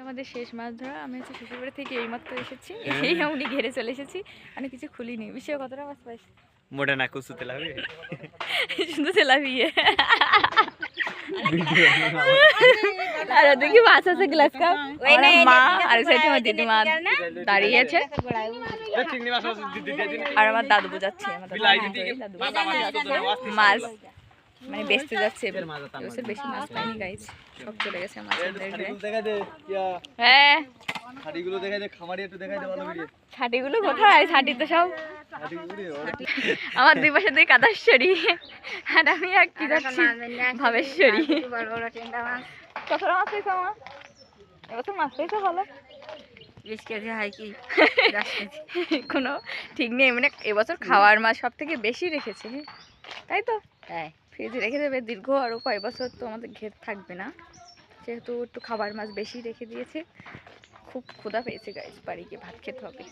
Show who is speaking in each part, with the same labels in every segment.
Speaker 1: আমাদের শেষ মাছ ধরা। আমি হচ্ছে শ্বশুরবাড়ি থেকে এইমাত্র এসেছি, এই উনি ঘেরে চলে এসেছি, মানে কিছু খুলিনি। বিষয়ে কতটা মাছ পাইছি?
Speaker 2: মোটা না কুসু তেলাবি
Speaker 1: শুধু তেলাপিয়া। আর দেখি মাছ আছে গ্লাস কাপ, মা আর সাইডে আমার দিদিমা দাঁড়িয়ে আছে, আর আমার দাদু বোঝাচ্ছে, আমার দাদু মাছ মানে বেচতে যাচ্ছে। এবছর বেশি মাছ পাইনি গাইজ, সব চলে গেছে মাছের গায়ে। হ্যাঁ ছাটিগুলো কোথায়? ছাটি তো সব আমার দুই পাশে দুই কাদাশ্বরী, আর আমি আর কি যাচ্ছি ভাবেশ্বরী। কতটা মাছ পেয়েছো আমার এবছর? মাছ পেয়েছো ভালো?
Speaker 3: 20 কেজি হয় কি
Speaker 1: কোনো ঠিক নেই, মানে এবছর খাওয়ার মাছ সব থেকে বেশি রেখেছে, তাই তো?
Speaker 3: হ্যাঁ,
Speaker 1: ফ্রিজে রেখে দেবে দীর্ঘ আরও কয়েক বছর, তো আমাদের ঘের থাকবে না, যেহেতু একটু খাবার মাছ বেশি রেখে দিয়েছে। খুব ক্ষুধা পেয়েছে গাইজ, বাড়ি গিয়ে ভাত খেতে হবে।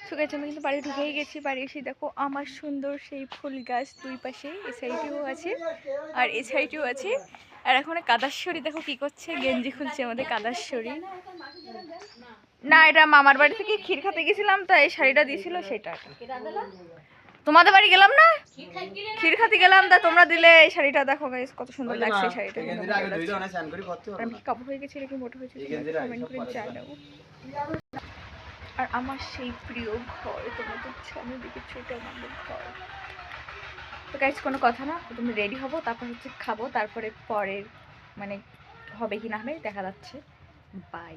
Speaker 1: তো গাইজ আমি কিন্তু বাড়ি ঢুকেই গেছি। বাড়ি এসে দেখো আমার সুন্দর সেই ফুল গাছ দুই পাশে, এ সাইডেও আছে আর এ সাইডেও আছে। আর এখন কাদাশ্বরী দেখো কি করছে, গেঞ্জি খুলছে আমাদের কাদাশ্বরী। না, এটা মামার বাড়ি থেকে ক্ষীর খেতে গেছিলাম, তো এই শাড়িটা দিয়েছিল সেটা। তোমাদের বাড়ি গেলাম না, ক্ষীর খাতে গেলাম, তা তোমরা দিলে এই শাড়িটা। দেখো গাইস কত সুন্দর লাগছে শাড়িটা। আমি কাপড় হয়ে গেছি নাকি মোটা হয়েছে কমেন্ট করে জানাও। আর আমার সেই প্রিয় ঘর, তোমাদের সামনে দেখেছো, এটা আমাদের ঘর। তো গাইস কোনো কথা না, তুমি রেডি হবো, তারপর হচ্ছে খাবো, তারপরে পরের মানে হবে কি না হবে দেখা যাচ্ছে। বাই।